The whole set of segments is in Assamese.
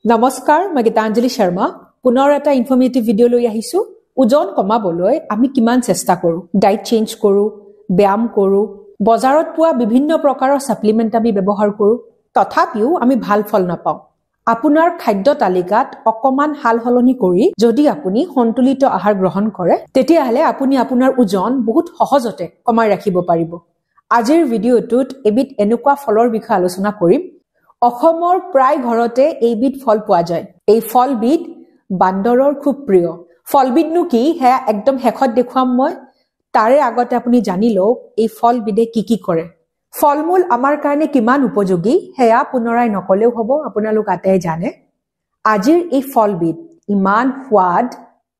নমস্কাৰ মই গীতাঞ্জলি শৰ্মা পুনৰ এটা ইনফৰমেটিভ ভিডিও লৈ আহিছো ওজন কমাবলৈ আমি কিমান চেষ্টা কৰো ডায়েট চেঞ্জ কৰো ব্যায়াম কৰো বজাৰত পোৱা বিভিন্ন প্ৰকাৰৰ সাপ্লিমেন্ট আমি ব্যৱহাৰ কৰো তথাপিও আমি ভাল ফল নাপাওঁ আপোনাৰ খাদ্য তালিকাত অকমান হালহলনি কৰি যদি আপুনি সন্তুলিত আহাৰ গ্ৰহণ কৰে তেতিয়াহলে আপুনি আপোনাৰ ওজন বহুত সহজতে কমাই ৰাখিব পাৰিব আজিৰ ভিডিওটোত এবিধ এনেকুৱা ফলৰ বিষয়ে আলোচনা কৰিম অসমৰ প্ৰায় ঘৰতে এইবিধ ফল পোৱা যায় এই ফলবিধ বান্দৰৰ খুব প্ৰিয় ফলবিধনো কি হে একদম হেখত দেখুৱাম মই তাৰে আগতে আপুনি জানি লওক এই ফলবিধে কি কৰে ফলমূল আমাৰ কাৰণে কিমান উপযোগী হেয়া পুনৰাই নকলেও হ'ব আপোনালোক আটাই জানে আজিৰ এই ফলবিধ ইমান সোৱাদ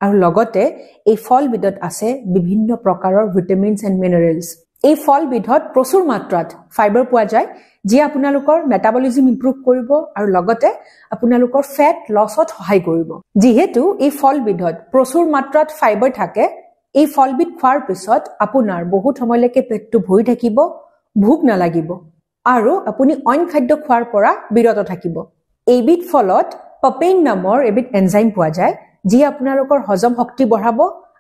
আৰু লগতে এই ফলবিধত আছে বিভিন্ন প্ৰকাৰৰ ভিটামিনছ এণ্ড মিনাৰেলছ এই ফলবিধত প্ৰচুৰ মাত্ৰাত ফাইবাৰ পোৱা যায় যি আপোনালোকৰ মেটাবলিজম ইমপ্ৰুভ কৰিব আৰু লগতে আপোনালোকৰ ফেট লছত সহায় কৰিব যেহেতু এই ফলবিধত প্ৰচুৰ মাত্ৰাত ফাইবাৰ থাকে এই ফলবিধ খোৱাৰ পিছত আপোনাৰ বহুত সময়লৈকে পেটটো ভৰি থাকিব ভোক নালাগিব আৰু আপুনি অইন খাদ্য খোৱাৰ পৰা বিৰত থাকিব এইবিধ ফলত পপেইন নামৰ এবিধ এনজাইম পোৱা যায় যি আপোনালোকৰ হজম শক্তি বঢ়াব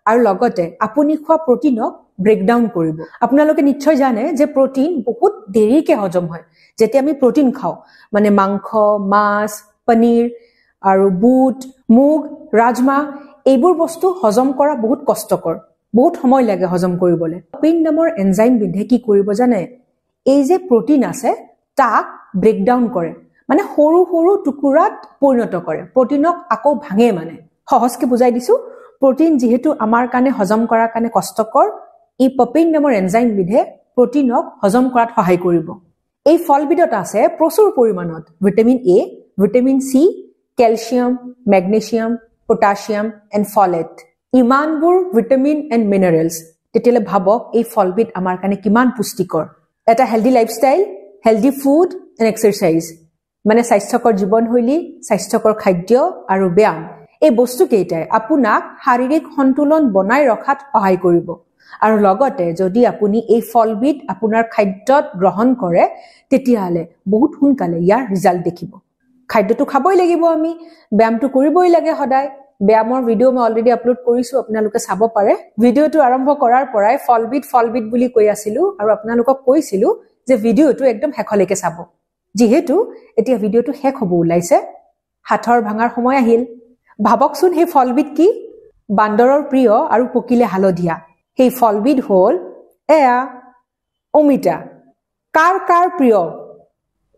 আৰু লগতে আপুনি খোৱা প্ৰটিনক ব্ৰেকডাউন কৰিব আপোনালোকে নিশ্চয় জানে যে প্ৰটিন বহুত দেৰিকে হজম হয় যেতিয়া আমি প্ৰটিন খাওঁ মানে মাংস মাছ পনীৰ আৰু বুট মুগ ৰাজমা এইবোৰ বস্তু হজম কৰা বহুত কষ্টকৰ বহুত সময় লাগে হজম কৰিবলৈ পপেইন নামৰ এনজাইম বিধে কি কৰিব জানে এই যে প্ৰটিন আছে তাক ব্ৰেকডাউন কৰে মানে সৰু সৰু টুকুৰাত পৰিণত কৰে প্ৰটিনক আকৌ ভাঙে মানে সহজকৈ বুজাই দিছো প্ৰটিন যেহেতু আমাৰ কাৰণে হজম কৰাৰ কাৰণে কষ্টকৰ এই পপেইন নামৰ এনজাইম বিধে প্ৰটিনক হজম কৰাত সহায় কৰিব এই ফলবিধত আছে প্ৰচুৰ পৰিমাণত vitamin A vitamin C calcium magnesium potassium and folate ইমানবোৰ ভিটামিন এণ্ড মিনাৰেলছ তেতিয়ালে ভাবক এই ফলবিধ আমাৰ কাৰণে কিমান পুষ্টিকৰ এটা healthy lifestyle healthy food and exercise মানে স্বাস্থ্যকৰ জীৱনশৈলী স্বাস্থ্যকৰ খাদ্য আৰু ব্যায়াম এই বস্তু কেইটাই আপোনাক শাৰীৰিক সন্তুলন বনাই ৰখাত সহায় কৰিব আৰু লগতে যদি আপুনি এই ফলবিধ আপোনাৰ খাদ্যত গ্ৰহণ কৰে তেতিয়াহলে বহুত সোনকালে ইয়াৰ ৰিজাল্ট দেখিব খাদ্যটো খাবই লাগিব আমি ব্যায়ামটো কৰিবই লাগে সদায় ব্যায়ামৰ ভিডিও মই অলৰেডি আপলোড কৰিছো আপোনালোকে চাব পাৰে ভিডিওটো আৰম্ভ কৰাৰ পৰাই ফলবিধ বুলি কৈ আছিলো আৰু আপোনালোকক কৈছিলো যে ভিডিওটো একদম হেখলৈকে চাব যেহেতু এতিয়া ভিডিওটো হেখ হ'ব ওলাইছে হাতৰ ভাঙাৰ সময় আহিল ভাবকচোন সেই ফলবিধ কি বান্দৰৰ প্ৰিয় আৰু পকিলে হালধীয়া সেই ফলবিধ হল এয়া অমিতা কাৰ প্ৰিয়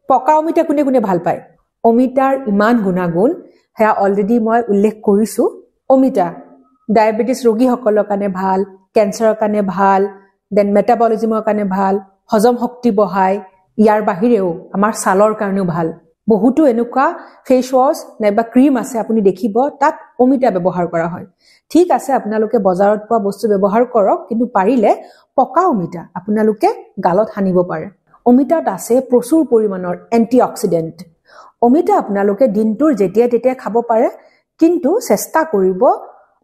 পকা অমিতা কোনে কোনে ভাল পায় অমিতাৰ ইমান গুণাগুণ হেয়া অলৰেডি মই উল্লেখ কৰিছো অমিতা ডায়াবেটিছ ৰোগীসকলৰ কাৰণে ভাল কেঞ্চাৰৰ কাৰণে ভাল দেন মেটাবলিজমৰ কাৰণে ভাল হজম শক্তি বঢ়ায় ইয়াৰ বাহিৰেও আমাৰ ছালৰ কাৰণেও ভাল বহুতো এনেকুৱা ফেচ ৱাছ নাইবা ক্ৰীম আছে আপুনি দেখিব তাত অমিতা ব্যৱহাৰ কৰা হয় ঠিক আছে আপোনালোকে বজাৰত পোৱা বস্তু ব্যৱহাৰ কৰক কিন্তু পাৰিলে পকা অমিতা আপোনালোকে গালত সানিব পাৰে অমিতাত আছে প্ৰচুৰ পৰিমাণৰ এন্টিঅক্সিডেন্ট অমিতা আপোনালোকে দিনটোৰ যেতিয়া তেতিয়া খাব পাৰে কিন্তু চেষ্টা কৰিব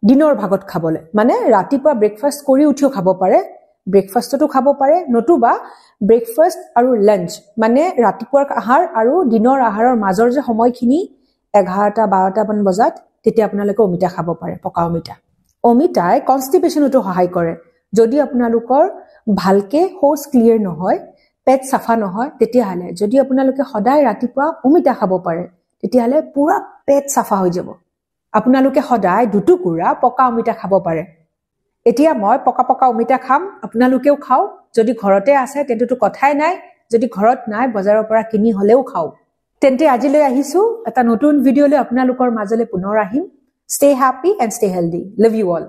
দিনৰ ভাগত খাবলৈ মানে ৰাতিপুৱা ব্ৰেকফাষ্ট কৰি উঠিও খাব পাৰে ব্ৰেকফাষ্টতো খাব পাৰে নতুবা ব্ৰেকফাষ্ট আৰু লাঞ্চ মানে ৰাতিপুৱাৰ আহাৰ আৰু দিনৰ আহাৰৰ মাজৰ যে সময়খিনি 11-12 মান বজাত তেতিয়া আপোনালোকে অমিতা খাব পাৰে পকা অমিতাই কনষ্টিপেশ্যনতো সহায় কৰে যদি আপোনালোকৰ ভালকে শৌচ ক্লিয়াৰ নহয় পেট সাফা নহয় তেতিয়াহলে যদি আপোনালোকে সদায় ৰাতিপুৱা অমিতা খাব পাৰে তেতিয়াহলে পুৰা পেট সাফা হৈ যাব আপোনালোকে সদায় দুটুকুৰা পকা অমিতা খাব পাৰে এতিয়া মই পকা অমিতা খাম আপোনালোকেও খাও যদি ঘৰতে আছে তেন্তেটো কথাই নাই যদি ঘৰত নাই বজাৰৰ পৰা কিনি হলেও খাও তেন্তে আজিলৈ আহিছো এটা নতুন ভিডিঅ লৈ আপোনালোকৰ মাজলৈ পুনৰ আহিম stay happy and stay healthy love you all